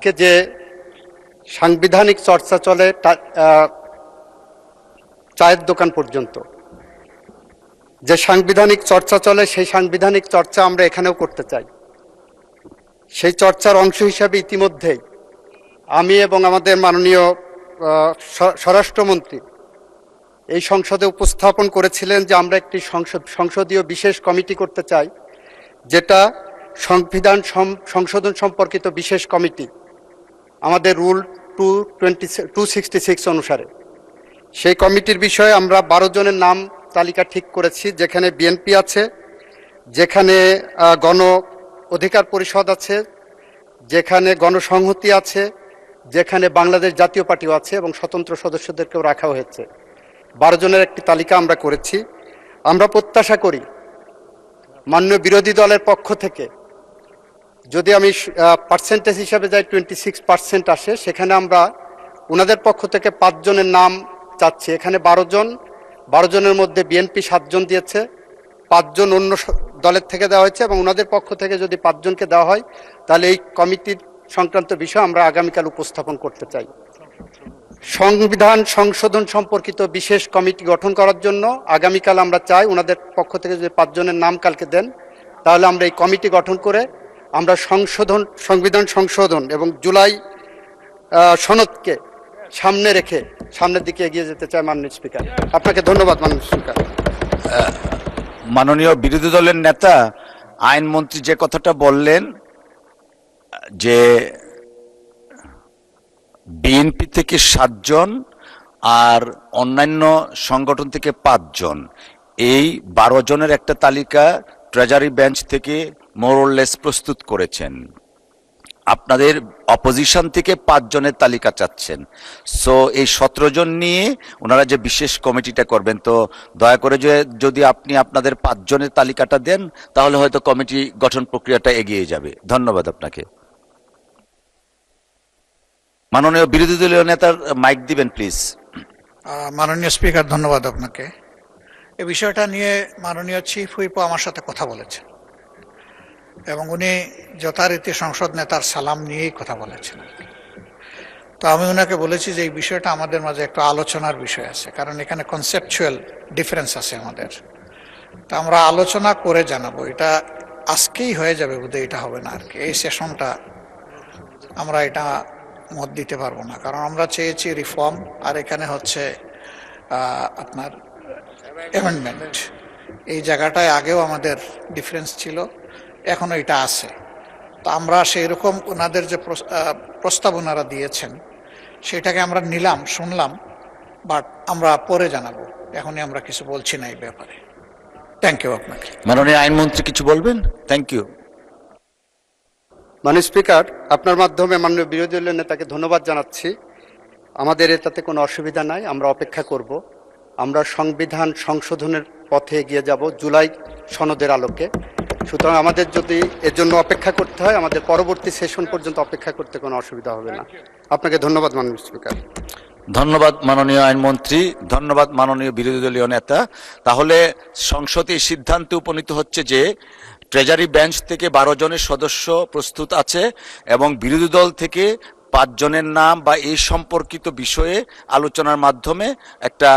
যে সাংবিধানিক চর্চা চলে চায়ের দোকান পর্যন্ত, যে সাংবিধানিক চর্চা চলে সেই সাংবিধানিক চর্চা আমরা এখানেও করতে চাই। সেই চর্চার অংশ হিসাবে ইতিমধ্যেই আমি এবং আমাদের মাননীয় স্বরাষ্ট্রমন্ত্রী এই সংসদে উপস্থাপন করেছিলেন যে আমরা একটি সংসদীয় বিশেষ কমিটি করতে চাই, যেটা সংবিধান সংশোধন সম্পর্কিত বিশেষ কমিটি আমাদের রুল 266 অনুসারে। সেই কমিটির বিষয়ে আমরা 12 জনের নাম তালিকা ঠিক করেছি, যেখানে বিএনপি আছে, যেখানে গণ অধিকার পরিষদ আছে, যেখানে গণসংহতি আছে, যেখানে বাংলাদেশ জাতীয় পার্টিও আছে এবং স্বতন্ত্র সদস্যদেরকেও রাখা হয়েছে। 12 জনের একটি তালিকা আমরা করেছি। আমরা প্রত্যাশা করি মাননীয় বিরোধী দলের পক্ষ থেকে যদি আমি পার্সেন্টেজ হিসাবে যাই 26% আসে, সেখানে আমরা ওনাদের পক্ষ থেকে 5 জনের নাম চাচ্ছি। এখানে 12 জনের মধ্যে বিএনপি 7 জন দিয়েছে, 5 জন অন্য দলের থেকে দেওয়া হয়েছে এবং ওনাদের পক্ষ থেকে যদি 5 জনকে দেওয়া হয় তাহলে এই কমিটির সংক্রান্ত বিষয় আমরা আগামীকাল উপস্থাপন করতে চাই। সংবিধান সংশোধন সম্পর্কিত বিশেষ কমিটি গঠন করার জন্য আগামীকাল আমরা চাই ওনাদের পক্ষ থেকে যদি 5 জনের নাম কালকে দেন তাহলে আমরা এই কমিটি গঠন করে আমরা সংবিধান সংশোধন এবং জুলাই সনদকে সামনে রেখে সামনের দিকে এগিয়ে যেতে চাই। মাননীয় স্পিকার, আপনাকে ধন্যবাদ। মাননীয় স্পিকার, মাননীয় বিরোধী দলের নেতা আইনমন্ত্রী যে কথাটা বললেন যে বিএনপি থেকে 7 জন আর অন্যান্য সংগঠন থেকে 5 জন, এই 12 জনের একটা তালিকা ট্রেজারি বেঞ্চ থেকে মোরলেস প্রস্তুত করেছেন। আপনাদের অপোজিশন থেকে 5 জনের তালিকা চাচ্ছেন। সো এই 17 জন নিয়ে ওনারা যে বিশেষ কমিটিটা করবেন, তো দয়া করে যদি আপনি আপনাদের 5 জনের তালিকাটা দেন তাহলে হয়তো কমিটি গঠন প্রক্রিয়াটা এগিয়ে যাবে। ধন্যবাদ আপনাকে। মাননীয় বিরোধী দলীয় নেতার মাইক দিবেন প্লিজ। মাননীয় স্পিকার, ধন্যবাদ আপনাকে। এই বিষয়টা নিয়ে মাননীয় চিফ হুইপও আমার সাথে কথা বলেছেন এবং উনি যথারীতি সংসদ নেতার সালাম নিয়েই কথা বলেছেন। তো আমি ওনাকে বলেছি যে এই বিষয়টা আমাদের মাঝে একটু আলোচনার বিষয় আছে, কারণ এখানে কনসেপচুয়াল ডিফারেন্স আছে আমাদের। তো আমরা আলোচনা করে জানাবো। এটা আজকেই হয়ে যাবে বোধহয়, এটা হবে না আর কি। এই সেশনটা আমরা এটা মত দিতে পারবো না, কারণ আমরা চেয়েছি রিফর্ম, আর এখানে হচ্ছে আপনার অ্যামেন্ডমেন্ট। এই জায়গাটায় আগেও আমাদের ডিফারেন্স ছিল, এখনো এটা আছে। তো আমরা সেই রকম ওনাদের যে প্রস্তাবনারা দিয়েছেন সেটাকে আমরা নিলাম, শুনলাম, বাট আমরা পরে জানাবো। এখনই আমরা কিছু বলছি না এই ব্যাপারে। থ্যাংক ইউ আপনাকে। মাননীয় আইনমন্ত্রী কিছু বলবেন? Thank you. মাননীয় স্পিকার, আপনার মাধ্যমে মাননীয় বিরোধী দলের নেতাকে ধন্যবাদ জানাচ্ছি। আমাদের এটাতে কোনো অসুবিধা নাই, আমরা অপেক্ষা করব। আমরা সংবিধান সংশোধনের পথে এগিয়ে যাব জুলাই সনদের আলোকে। সুতরাং আমাদের যদি এর জন্য অপেক্ষা করতে হয়, আমাদের পরবর্তী সেশন পর্যন্ত অপেক্ষা করতে কোনো অসুবিধা হবে না। আপনাকে ধন্যবাদ মাননীয় স্পিকার। ধন্যবাদ মাননীয় আইনমন্ত্রী, ধন্যবাদ মাননীয় বিরোধী দলীয় নেতা। তাহলে সংসদে সিদ্ধান্তে উপনীত হচ্ছে যে ট্রেজারি বেঞ্চ থেকে 12 জনের সদস্য প্রস্তুত আছে এবং বিরোধী দল থেকে 5 জনের নাম বা এই সম্পর্কিত বিষয়ে আলোচনার মাধ্যমে একটা